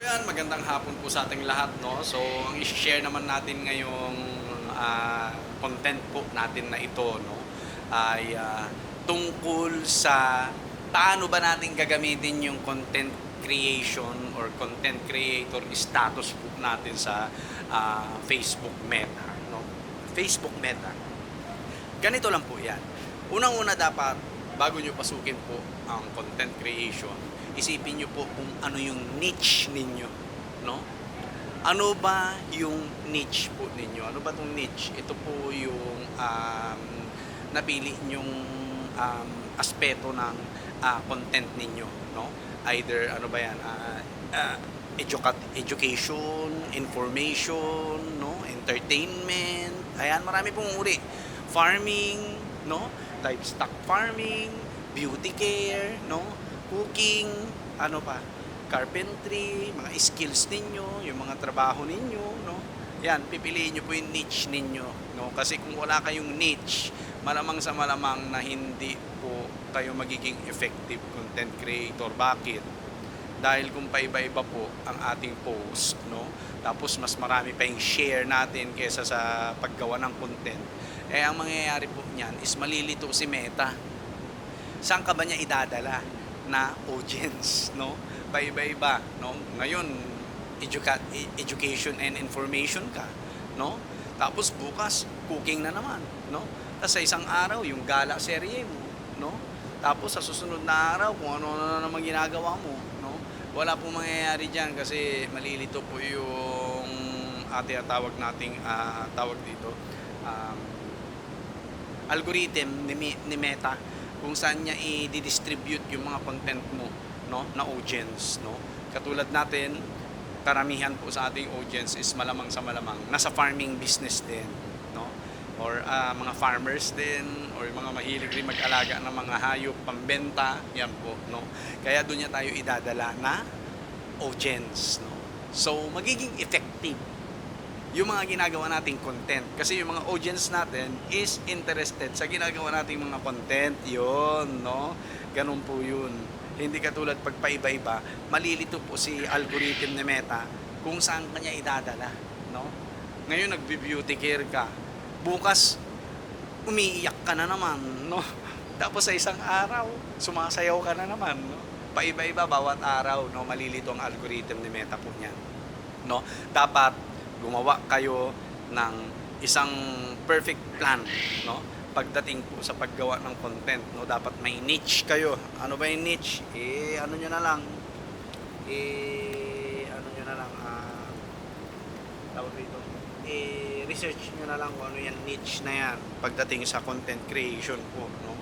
Ayan, magandang hapon po sa ating lahat, no? So, ang i-share naman natin ngayong content po natin na ito, no? Ay tungkol sa paano ba natin gagamitin yung content creation or content creator status po natin sa Facebook Meta, no? Facebook Meta. Ganito lang po yan. Unang-una dapat, bago nyo pasukin po ang content creation, isipin nyo po kung ano yung niche ninyo. No? Ano ba yung niche po ninyo? Ano ba itong niche? Ito po yung napili nyong aspeto ng content ninyo. No? Either, ano ba yan? Education, information, no? Entertainment. Ayan, marami pong uri. Farming, no? Livestock farming, beauty care, no? Cooking, ano pa? Carpentry, mga skills ninyo, yung mga trabaho ninyo, no? Yan, pipiliin nyo po yung niche ninyo, no? Kasi kung wala kayong niche, malamang sa malamang na hindi po kayo magiging effective content creator. Bakit? Dahil kung paiba-iba po ang ating post, no? Tapos mas marami pa yung share natin kaysa sa paggawa ng content. Eh ang mangyayari po niyan is malilito si Meta. Saan ka ba niya idadala na audience, no? Paiba-iba, no? Ngayon, education and information ka, no? Tapos bukas, cooking na naman, no? Tapos sa isang araw, yung gala serye mo, no? Tapos sa susunod na araw, kung ano na naman ginagawa mo, no? Wala pong mangyayari dyan kasi malilito po yung tawag nating tawag dito algorithm ni Meta kung saan niya i-distribute yung mga content mo, no, na audience, no. Katulad natin, karamihan po sa ating audience is malamang sa malamang nasa farming business din, no, or mga farmers din, or mga mahilig rin mag-alaga ng mga hayop pambenta, yan po, no. Kaya doon niya tayo idadala na audience, no. So magiging effective yung mga ginagawa nating content. Kasi yung mga audience natin is interested sa ginagawa nating mga content. Yun, no? Ganun po yun. Hindi katulad pag paiba-iba, malilito po si algorithm ni Meta kung saan kanya idadala, no? Ngayon, nagbe-beauty care ka. Bukas, umiiyak ka na naman, no? Tapos sa isang araw, sumasayaw ka na naman, no? Paiba-iba bawat araw, no? Malilito ang algorithm ni Meta po niyan, no? Dapat gumawa kayo ng isang perfect plan, no? Pagdating po sa paggawa ng content, no, dapat may niche kayo. Ano ba yung niche? Ano niyo na lang. Ano niyo na lang tawag dito. Research niyo na lang kung ano yung niche na yan pagdating sa content creation po, no?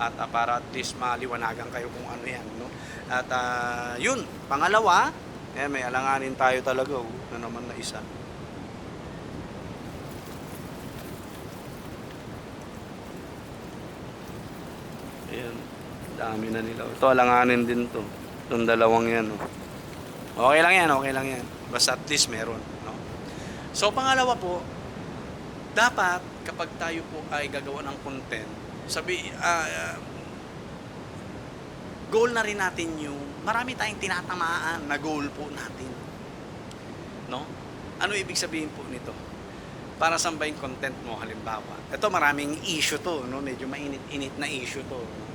At para at least maliwanagan kayo kung ano yan, no? At yun, pangalawa, may alanganin tayo talaga, na naman na isa. Ayan, dami na nila. Ito, alanganin din to. Itong dalawang yan, oh. Okay lang yan, okay lang yan. Basta at least meron, no? So, pangalawa po, dapat kapag tayo po ay gagawa ng content, goal na rin natin yung, marami tayong tinatamaan na goal po natin, no? Ano ibig sabihin po nito? Para saan ba yung content mo, halimbawa? Ito, maraming issue to, no? Medyo mainit-init na issue to, no?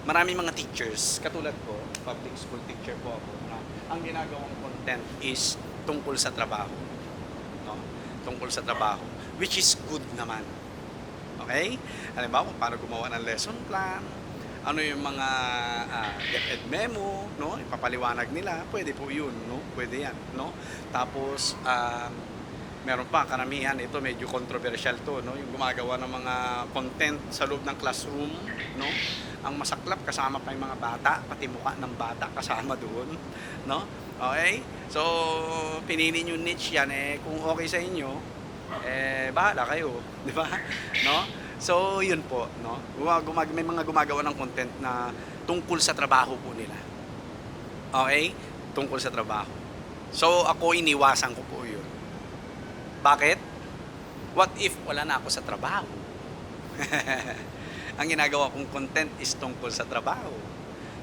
Maraming mga teachers, katulad ko, public school teacher po ako, no? Ang ginagawang content is tungkol sa trabaho, no? Tungkol sa trabaho, which is good naman. Okay? Halimbawa, kung paano gumawa ng lesson plan, ano yung mga DepEd memo, no? Ipapaliwanag nila, pwede po yun, no? Pwede yan, no? Tapos, meron pa, karamihan, ito medyo controversial to, no? Yung gumagawa ng mga content sa loob ng classroom, no? Ang masaklap, kasama pa yung mga bata, pati mukha ng bata kasama doon, no? Okay? So, pinili nyo niche yan, kung okay sa inyo, bahala kayo, di ba? No? So, yun po, no? May mga gumagawa ng content na tungkol sa trabaho po nila. Okay? Tungkol sa trabaho. So, ako iniwasan ko po yun. Bakit? What if wala na ako sa trabaho? Ang ginagawa kong content is tungkol sa trabaho,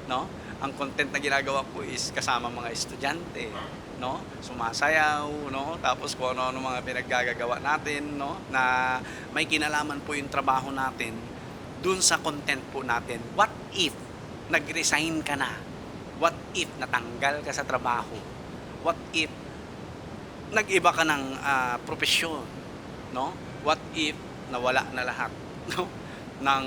no? Ang content na ginagawa ko is kasama mga estudyante, no? Sumasayaw, no? Tapos kung ano-ano mga pinaggagawa natin, no? Na may kinalaman po yung trabaho natin dun sa content po natin. What if nag-resign ka na? What if natanggal ka sa trabaho? What if nag-iba ka ng profesyon, no? What if nawala na lahat, no? Ng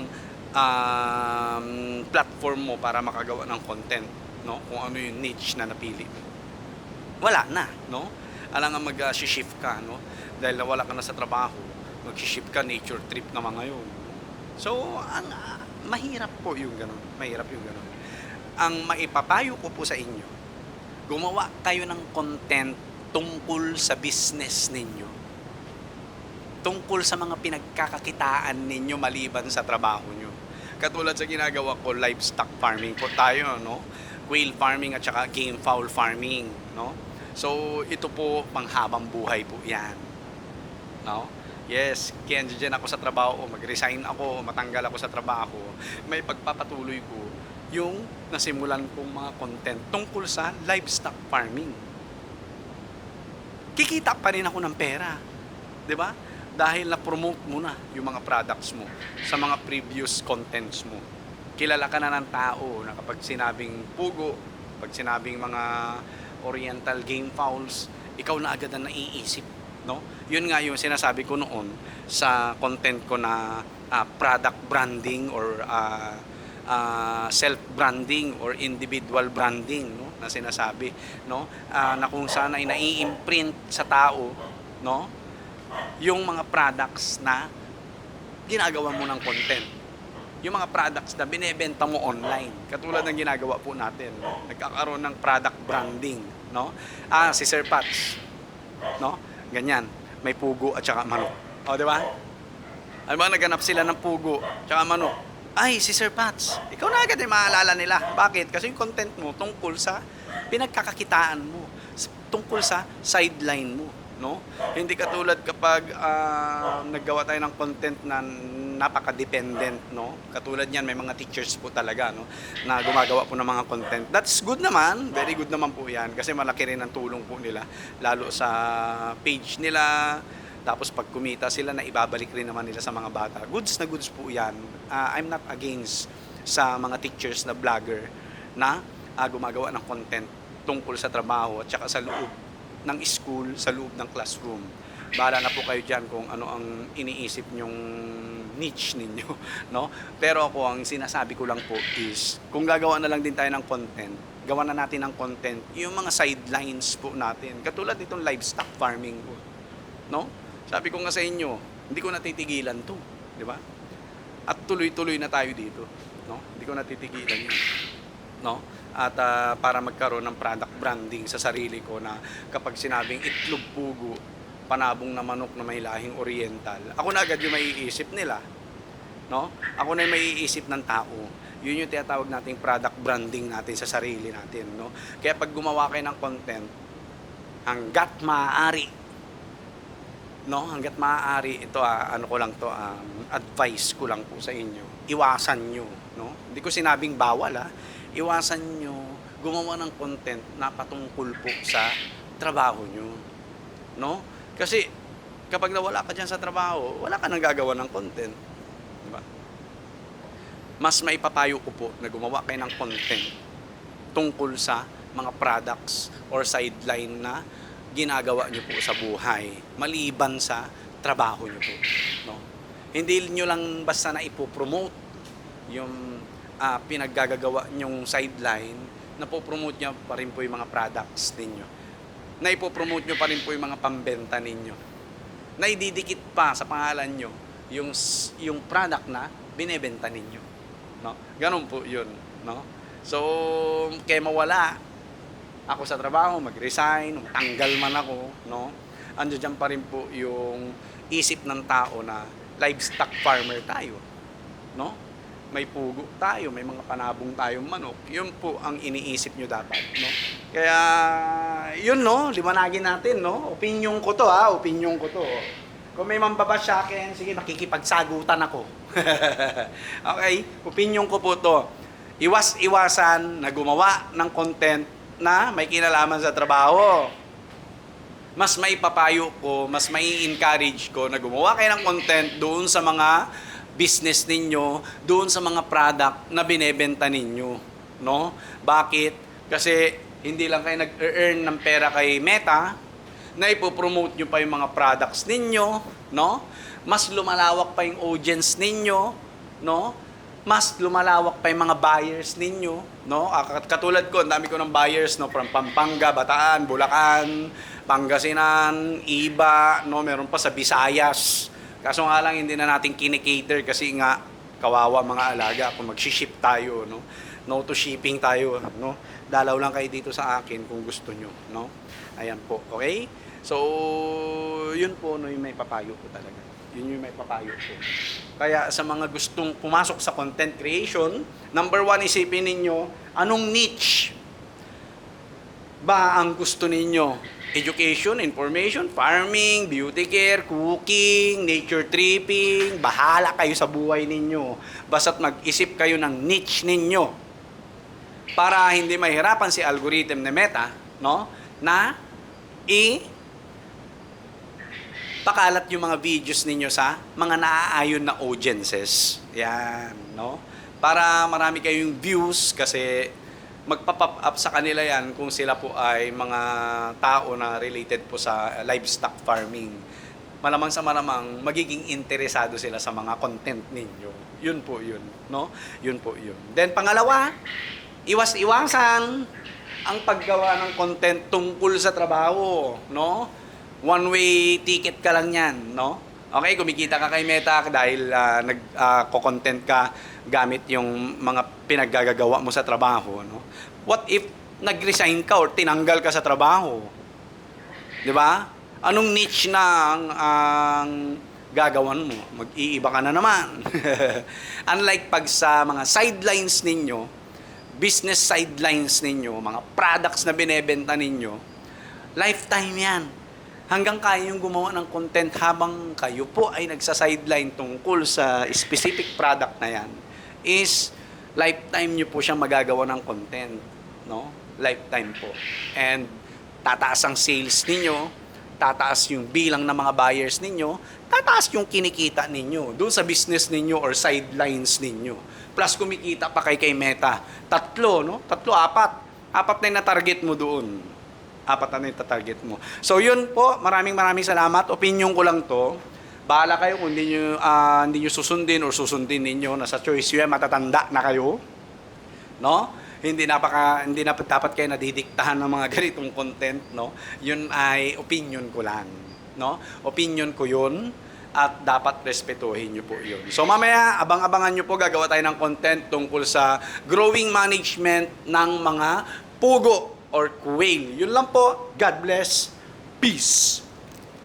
platform mo para makagawa ng content, no? Kung ano yung niche na napili mo. Wala na, no? Alam nga mag-shift ka, no? Dahil nawala ka na sa trabaho, mag-shift ka, nature trip naman ngayon. So, mahirap po yung ganun. Mahirap yung ganun. Ang maipapayo ko po sa inyo, gumawa kayo ng content tungkol sa business ninyo. Tungkol sa mga pinagkakakitaan ninyo maliban sa trabaho nyo. Katulad sa ginagawa ko, livestock farming po tayo, no? Quail farming at saka game fowl farming, no? So, ito po panghabang buhay po 'yan. No? Yes, kaya dyan ako sa trabaho, mag-resign ako, matanggal ako sa trabaho, may pagpapatuloy ko yung nasimulan kong mga content tungkol sa livestock farming. Kikita pa rin ako ng pera, 'di ba? Dahil na-promote mo na yung mga products mo sa mga previous contents mo. Kilala ka na ng tao na kapag sinabing pugo, pag sinabing mga oriental game fowls, ikaw na agad ang naiisip, no? Yun nga yung sinasabi ko noon sa content ko na product branding or self-branding or individual branding, no? Na sinasabi, no? Na kung saan ay nai-imprint sa tao, no? Yung mga products na ginagawa mo ng content. Yung mga products na binebenta mo online. Katulad ng ginagawa po natin. No? Nagkakaroon ng product branding. No? Si Sir Pats. No? Ganyan. May pugo at saka manok. O, di ba? Ano ba, naghanap sila ng pugo at saka manok. Ay, si Sir Pats. Ikaw na agad maalala nila. Bakit? Kasi yung content mo tungkol sa pinagkakakitaan mo. Tungkol sa sideline mo. No? Hindi katulad kapag naggawa tayo ng content na napaka-dependent, no? Katulad niyan, may mga teachers po talaga, no, na gumagawa po ng mga content. That's good naman, very good naman po 'yan kasi malaki rin ang tulong po nila lalo sa page nila. Tapos pag kumita sila na ibabalik rin naman nila sa mga bata. Goods na goods po 'yan. I'm not against sa mga teachers na vlogger na gumagawa ng content tungkol sa trabaho at saka sa loob ng school, sa loob ng classroom. Bahala na po kayo dyan kung ano ang iniisip nyong niche ninyo, no? Pero ako, ang sinasabi ko lang po is, kung gagawa na lang din tayo ng content, gawa na natin ng content, yung mga sidelines po natin, katulad nitong livestock farming po, no? Sabi ko nga sa inyo, hindi ko natitigilan to, di ba? At tuloy-tuloy na tayo dito, no? Hindi ko natitigilan yun, no? At para magkaroon ng product branding sa sarili ko na kapag sinabing itlog pugo, panabong na manok na may lahing oriental, ako na agad yung maiisip nila, no? Ako na yung maiisip ng tao. Yun yung tinatawag nating product branding natin sa sarili natin, no? Kaya pag gumawa kayo ng content, hanggat maaari, no? Hanggat maaari, ito ano ko lang to, advice ko lang po sa inyo. Iwasan nyo, no? Hindi ko sinabing bawal, iwasan nyo gumawa ng content na patungkol po sa trabaho nyo, no? Kasi kapag nawala ka dyan sa trabaho, wala ka nang gagawa ng content, diba? Mas maipapayo ko po na gumawa kayo ng content tungkol sa mga products or sideline na ginagawa nyo po sa buhay maliban sa trabaho nyo po, no? Hindi nyo lang basta na ipopromote yung pinaggagawa nyong sideline, na po-promote nyo pa rin po yung mga products ninyo. Na ipopromote nyo pa rin po yung mga pambenta ninyo. Na ididikit pa sa pangalan nyo yung product na binebenta ninyo. No? Ganun po yun. No? So, kaya mawala ako sa trabaho, mag-resign, tanggal man ako, no? Andiyan dyan pa rin po yung isip ng tao na livestock farmer tayo. No? May pugo tayo, may mga panabong tayong manok, yun po ang iniisip nyo dapat, no? Kaya, yun, no, liwanagin natin, no? Opinyon ko to, opinyon ko to. Kung may mambabash sa akin, sige, makikipagsagutan ako. Okay, opinyon ko po to. Iwas-iwasan na gumawa ng content na may kinalaman sa trabaho. Mas maipapayo ko, mas mai-encourage ko na gumawa kayo ng content doon sa mga business ninyo, doon sa mga product na binebenta ninyo, no? Bakit? Kasi hindi lang kayo nag-earn ng pera kay Meta, na ipopromote nyo pa yung mga products ninyo, no? Mas lumalawak pa yung audience ninyo, no? Mas lumalawak pa yung mga buyers ninyo, no? Katulad ko, ang dami ko ng buyers, no? From Pampanga, Bataan, Bulacan, Pangasinan, Iba, no? Meron pa sa Visayas. Kaso nga lang, hindi na natin kinikater kasi nga, kawawa mga alaga kung mag-ship tayo, no? No to shipping tayo, no? Dalaw lang kayo dito sa akin kung gusto nyo, no? Ayan po, okay? So, yun po, no, yung may papayo ko talaga. Yun yung may papayo ko. Kaya sa mga gustong pumasok sa content creation, number 1, isipin ninyo, anong niche ba ang gusto ninyo? Education, information, farming, beauty care, cooking, nature tripping, bahala kayo sa buhay ninyo. Basta't mag-isip kayo ng niche ninyo para hindi mahirapan si algorithm ni Meta, no? Na pakalat yung mga videos ninyo sa mga naaayon na audiences. Yan, no? Para marami kayong views kasi magpa-pop up sa kanila yan kung sila po ay mga tao na related po sa livestock farming. Malamang sa malamang, magiging interesado sila sa mga content ninyo. Yun po yun, no? Yun po yun. Then pangalawa, iwas-iwasan ang paggawa ng content tungkol sa trabaho, no? One-way ticket ka lang yan, no? Okay, kumikita ka kay Meta dahil nag-content ka gamit yung mga pinaggagawa mo sa trabaho, no? What if nag-resign ka or tinanggal ka sa trabaho? 'Di ba? Anong niche na ang gagawan mo? Mag-iiba ka na naman. Unlike pag sa mga sidelines ninyo, business sidelines ninyo, mga products na binebenta ninyo, lifetime 'yan. Hanggang kaya yung gumawa ng content habang kayo po ay nagsa-sideline tungkol sa specific product na yan, is lifetime nyo po siyang magagawa ng content, no? Lifetime po. And tataas ang sales ninyo, tataas yung bilang ng mga buyers ninyo, tataas yung kinikita ninyo doon sa business ninyo or sidelines ninyo. Plus kumikita pa kay Meta. 3, no? 3, 4. 4 na yung na-target mo doon. 4 na yung target mo. So yun po, maraming salamat. Opinion ko lang to. Bahala kayo kung hindi nyo susundin or susundin ninyo. Nasa choice yun, matatanda na kayo. No? Hindi dapat kayo nadidiktahan ng mga ganitong content, no? Yun ay opinion ko lang, no? Opinion ko yun at dapat respetuhin nyo po yun. So mamaya, abang-abangan nyo po, gagawa tayo ng content tungkol sa growing management ng mga pugo or quail. Yun lang po. God bless. Peace.